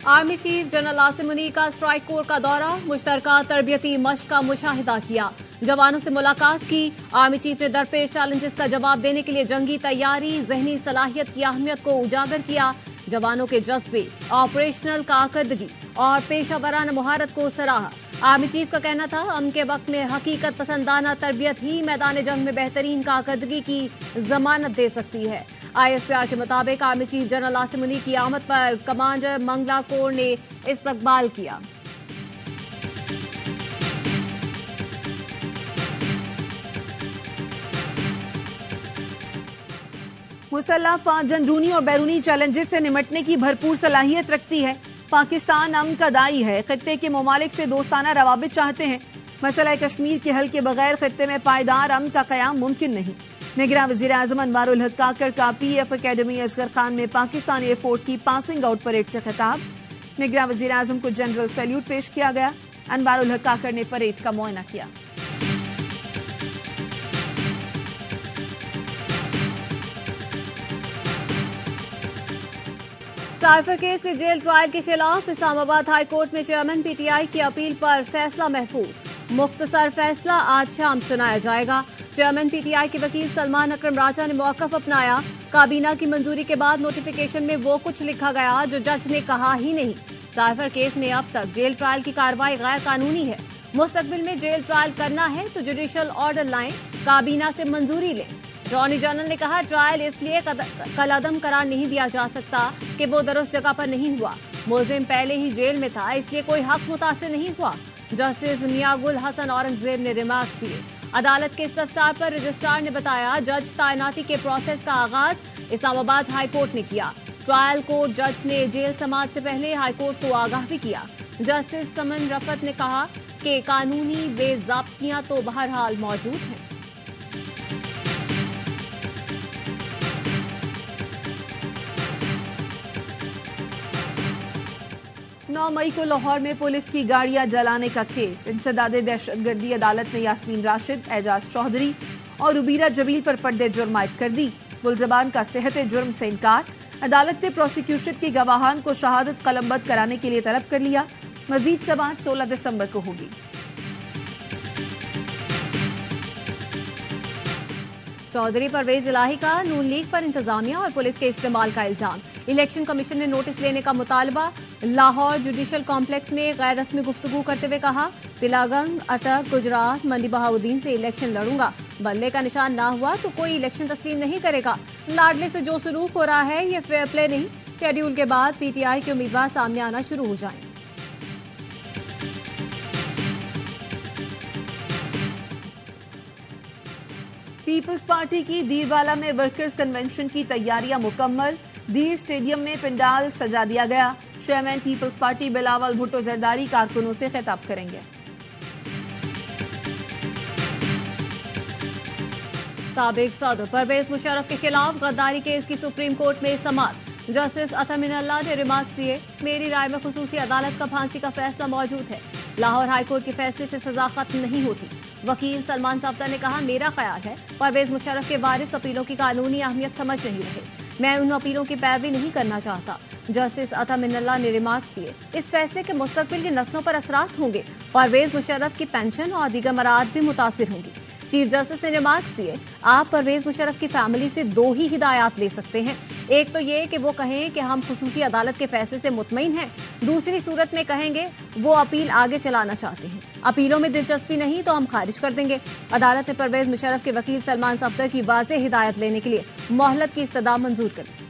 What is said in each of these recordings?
Army chief general Asim Munir का strike corps का दौरा, मुश्तरका तरबियती मश्क का मुशाहिदा किया, जवानों से मुलाकात की। आर्मी चीफ ने दरपेश चैलेंजेस का जवाब देने के लिए जंगी तैयारी, जहनी सलाहियत की अहमियत को उजागर किया। जवानों के जज्बे, ऑपरेशनल कारकर्दगी और पेशा वराना महारत को सराहा। आर्मी चीफ का कहना था, अमन के वक्त में हकीकत पसंदाना तरबियत ही मैदान जंग में बेहतरीन कारकर्दगी की जमानत दे सकती है। ISPR के मुताबिक army chief general Asim Munir की आमद पर कमांडर मंगला कोर ने इस्तकबाल किया। मुसल्लह फौज अंदरूनी और बैरूनी चैलेंजेस से निमटने की भरपूर सलाहियत रखती है। पाकिस्तान अमन का दाई है, खित्ते के ममालिक से दोस्ताना रवाबित चाहते हैं। मसला कश्मीर के हल के बगैर खित्ते में पायदार अमन का कयाम मुमकिन नहीं। निगरान वज़ीर आज़म अनवारुल हक काकर का PF अकेडमी असगर खान में पाकिस्तान एयरफोर्स की पासिंग आउट परेड से खिताब। निगरान वज़ीर आज़म को जनरल सैल्यूट पेश किया गया। अनवारुल हक काकर ने परेड का मुआयना किया। साइफर केस के जेल ट्रायल के खिलाफ इस्लामाबाद हाई कोर्ट में चेयरमैन PTI की अपील पर फैसला महफूज। मुख्तसर फैसला आज शाम सुनाया जाएगा। चेयरमैन PTI के वकील सलमान अकरम राजा ने मौकफ अपनाया। काबीना की मंजूरी के बाद नोटिफिकेशन में वो कुछ लिखा गया जो जज ने कहा ही नहीं। साइफर केस में अब तक जेल ट्रायल की कार्रवाई गैर कानूनी है। मुस्तकबिल में जेल ट्रायल करना है तो जुडिशियल ऑर्डर लाएं, काबीना से मंजूरी लें। अटॉर्नी जनरल ने कहा, ट्रायल इसलिए कलअदम करार नहीं दिया जा सकता कि वो दुरुस्त जगह पर नहीं हुआ। मुलजिम पहले ही जेल में था, इसलिए कोई हक मुतासिर नहीं हुआ। जस्टिस मियागुल हसन औरंगजेब ने रिमार्क्स दिए। अदालत के इस्तफसार पर रजिस्ट्रार ने बताया, जज तैनाती के प्रोसेस का आगाज इस्लामाबाद हाई कोर्ट ने किया। ट्रायल कोर्ट जज ने जेल समाअत से पहले हाई कोर्ट को आगाह भी किया। जस्टिस समन रफत ने कहा कि कानूनी बेज़ाब्तियां तो बहरहाल मौजूद हैं। 9 मई को लाहौर में पुलिस की गाड़ियां जलाने का केस। इंसदादे दहशतगर्दी अदालत ने यास्मीन राशिद, एजाज चौधरी और रुबीरा जबील पर फर्द जुर्म आयद कर दी। मुलजमान का सेहत जुर्म से इनकार। अदालत ने प्रोसिक्यूशन की गवाहान को शहादत कलमबंद कराने के लिए तलब कर लिया। मजीद समाअत 16 दिसंबर को होगी। चौधरी परवेज इलाही का नून लीग पर इंतजामिया और पुलिस के इस्तेमाल का इल्जाम। इलेक्शन कमीशन ने नोटिस लेने का मुतालबा। लाहौर जुडिशल कॉम्प्लेक्स में गैर रस्मी गुफ्तगू करते हुए कहा, तिलागंग, अटक, गुजरात, मंडी बहाउद्दीन से इलेक्शन लड़ूंगा। बल्ले का निशान ना हुआ तो कोई इलेक्शन तस्लीम नहीं करेगा। लाडले से जो सलूक हो रहा है ये फेयर प्ले नहीं। शेड्यूल के बाद PTI के उम्मीदवार सामने आना शुरू हो जाएंगे। पीपल्स पार्टी की दीरवाला में वर्कर्स कन्वेंशन की तैयारियां मुकम्मल। दीर स्टेडियम में पंडाल सजा दिया गया। Chairman People's Party Bilawal Bhutto Zardari कारकुनों से खिताब करेंगे। साबिक सदर परवेज मुशर्रफ के खिलाफ गद्दारी केस की सुप्रीम कोर्ट में समाअत। जस्टिस अता मिनल्ला ने रिमार्क्स दिए, मेरी राय में खुसूसी अदालत का फांसी का फैसला मौजूद है। लाहौर हाई कोर्ट के फैसले से सजा खत्म नहीं होती। वकील सलमान सफदर ने कहा, मेरा ख्याल है परवेज मुशर्रफ के वारिस अपीलों की कानूनी अहमियत समझ नहीं रहे। मैं उन अपीलों की पैरवी नहीं करना चाहता। जस्टिस अता मिनल्ला ने रिमार्क्स दिए, इस फैसले के मुस्तकबिल की नस्लों पर असरात होंगे। परवेज मुशर्रफ की पेंशन और दीगर मराद भी मुतासिर होंगी। चीफ जस्टिस ने रिमार्क्स दिए, आप परवेज मुशर्रफ की फैमिली से 2 ही हिदायत ले सकते हैं। एक तो ये कि वो कहें कि हम खुसूसी अदालत के फैसले से मुतमईन हैं। दूसरी सूरत में कहेंगे वो अपील आगे चलाना चाहते हैं। अपीलों में दिलचस्पी नहीं तो हम खारिज कर देंगे। अदालत ने परवेज मुशर्रफ के वकील सलमान सफदर की वाज़ेह हिदायत लेने के लिए मोहलत की इस्तदा मंजूर कर दी।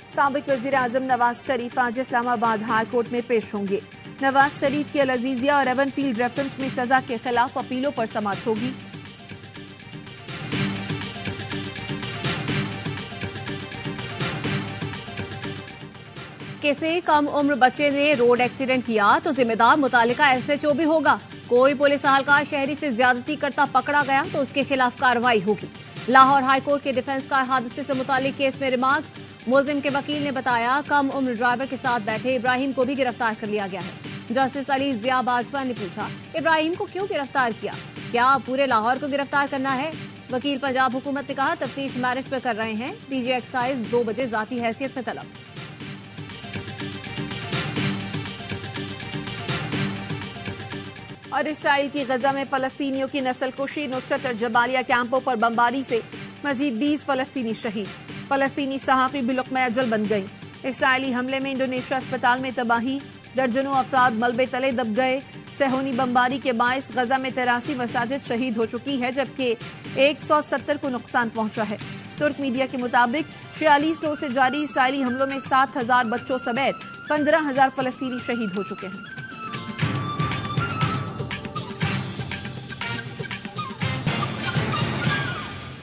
साबिक वजीर आजम नवाज शरीफ आज इस्लामाबाद हाई कोर्ट में पेश होंगे। नवाज शरीफ की अल अजीजिया और एवनफील्ड रेफरेंस में सजा के खिलाफ अपीलों पर समाअत होगी। किसी कम उम्र बच्चे ने रोड एक्सीडेंट किया तो जिम्मेदार मुतालिका SHO भी होगा। कोई पुलिस अहलकार शहरी से ज्यादती करता पकड़ा गया तो उसके खिलाफ कार्रवाई होगी। लाहौर हाई कोर्ट के डिफेंस कार हादसे से मुतालिक केस में रिमार्क्स। मुलजिम के वकील ने बताया, कम उम्र ड्राइवर के साथ बैठे इब्राहिम को भी गिरफ्तार कर लिया गया है। जस्टिस अली जिया बाजवा ने पूछा, इब्राहिम को क्यों गिरफ्तार किया? क्या पूरे लाहौर को गिरफ्तार करना है? वकील पंजाब हुकूमत ने कहा, तफ्तीश मैरिज पर कर रहे हैं, डीजी एक्साइज 2 बजे जाती हैसियत में तलब। और इसराइल की गजा में फलस्तीनियों की नस्लकुशी, नुसरत और जबालिया कैंपों पर बमबारी से मजीद 20 फलस्तीनी शहीद। फलस्तीनी सहाफी भी लुक़्मा अजल बन गई। इसराइली हमले में इंडोनेशिया अस्पताल में तबाही, दर्जनों अफराद मलबे तले दब गए। सेहोनी बमबारी के बायस गजा में 83 मसाजिद शहीद हो चुकी है, जबकि 170 को नुकसान पहुंचा है। तुर्क मीडिया के मुताबिक 46 रोज से जारी इसराइली हमलों में 7,000 बच्चों समेत 15,000 फलस्तीनी शहीद हो चुके हैं।